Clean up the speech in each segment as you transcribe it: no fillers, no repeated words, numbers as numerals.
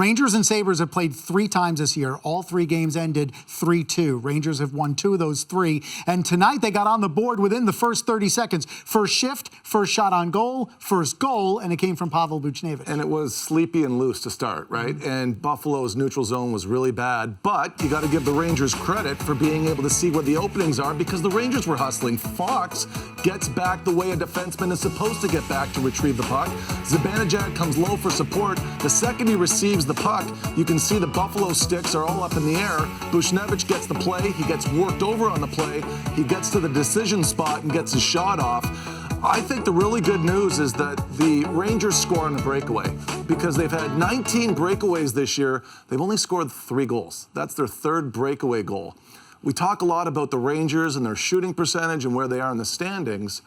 Rangers and Sabres have played 3 times this year. All 3 games ended 3-2. Rangers have won 2 of those 3. And tonight they got on the board within the first 30 seconds. First shift, first shot on goal, first goal, and it came from Pavel Buchnevich. And it was sleepy and loose to start, right? And Buffalo's neutral zone was really bad. But you got to give the Rangers credit for being able to see where the openings are because the Rangers were hustling. Fox gets back the way a defenseman is supposed to get back to retrieve the puck. Zibanejad comes low for support. The second he receives the puck, you can see the Buffalo sticks are all up in the air. Buchnevich gets the play. He gets worked over on the play. He gets to the decision spot and gets his shot off. I think the really good news is that the Rangers score on the breakaway because they've had 19 breakaways this year. They've only scored 3 goals. That's their 3rd breakaway goal. We talk a lot about the Rangers and their shooting percentage and where they are in the standings.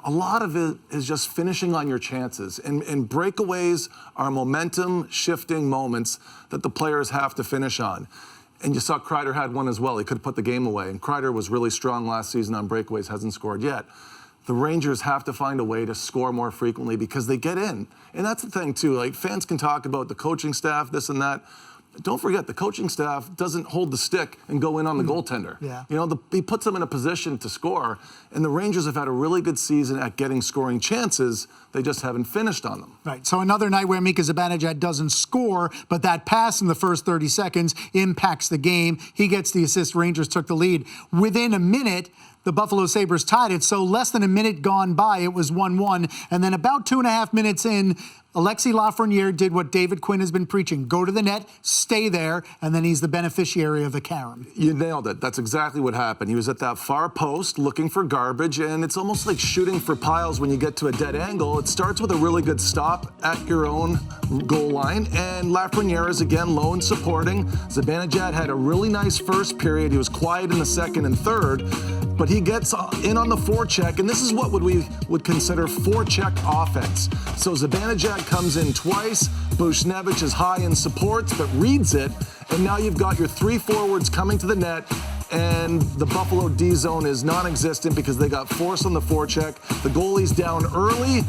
A lot of it is just finishing on your chances. And breakaways are momentum-shifting moments that the players have to finish on. And you saw Kreider had one as well. He could have put the game away. And Kreider was really strong last season on breakaways, hasn't scored yet. The Rangers have to find a way to score more frequently because they get in. And that's the thing, too. Like, fans can talk about the coaching staff, this and that. Don't forget, the coaching staff doesn't hold the stick and go in on the goaltender. Yeah. You know, he puts them in a position to score, and the Rangers have had a really good season at getting scoring chances. They just haven't finished on them. Right, so another night where Mika Zibanejad doesn't score, but that pass in the first 30 seconds impacts the game. He gets the assist. Rangers took the lead. Within a minute, the Buffalo Sabres tied it, so less than a minute gone by, it was 1-1. And then about 2.5 minutes in, Alexis Lafreniere did what David Quinn has been preaching. Go to the net, stay there, and then he's the beneficiary of the carom. You nailed it. That's exactly what happened. He was at that far post looking for garbage, and it's almost like shooting for piles when you get to a dead angle. It starts with a really good stop at your own goal line, and Lafreniere is again low and supporting. Zibanejad had a really nice first period. He was quiet in the second and third, but he gets in on the forecheck, and this is what we would consider forecheck offense. So Zibanejad comes in twice. Buchnevich is high in supports, but reads it, and now you've got your 3 forwards coming to the net, and the Buffalo D zone is non-existent because they got force on the forecheck. The goalie's down early.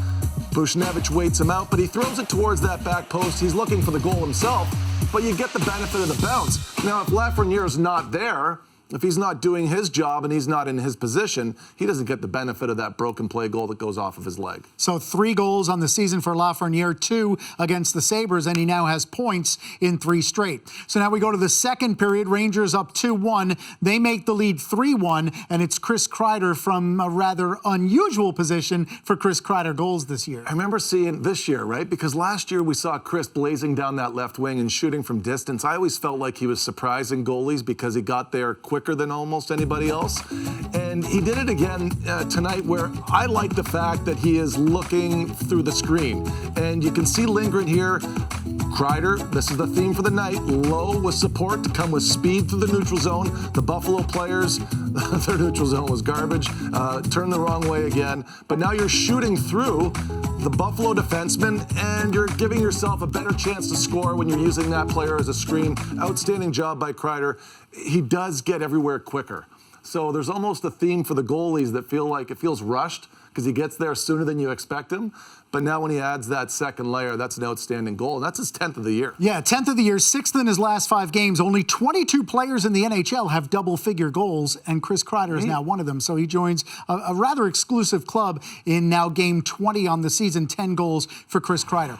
Buchnevich waits him out, but he throws it towards that back post. He's looking for the goal himself, but you get the benefit of the bounce. Now, if Lafreniere's not there, if he's not doing his job and he's not in his position, he doesn't get the benefit of that broken play goal that goes off of his leg. So 3 goals on the season for Lafreniere, 2 against the Sabres, and he now has points in 3 straight. So now we go to the second period. Rangers up 2-1. They make the lead 3-1, and it's Chris Kreider from a rather unusual position for Chris Kreider goals this year. I remember seeing this year, right? Because last year we saw Chris blazing down that left wing and shooting from distance. I always felt like he was surprising goalies because he got there quicker than almost anybody else. And he did it again tonight, where I like the fact that he is looking through the screen. And you can see Lindgren here. Kreider, this is the theme for the night, low with support to come with speed through the neutral zone. The Buffalo players, their neutral zone was garbage, turned the wrong way again. But now you're shooting through the Buffalo defenseman, and you're giving yourself a better chance to score when you're using that player as a screen. Outstanding job by Kreider. He does get everywhere quicker. So there's almost a theme for the goalies that feel like it feels rushed because he gets there sooner than you expect him. But now when he adds that second layer, that's an outstanding goal. And that's his 10th of the year. Yeah, 10th of the year, 6th in his last 5 games. Only 22 players in the NHL have double-figure goals, and Chris Kreider is now one of them. So he joins a rather exclusive club in now game 20 on the season, 10 goals for Chris Kreider.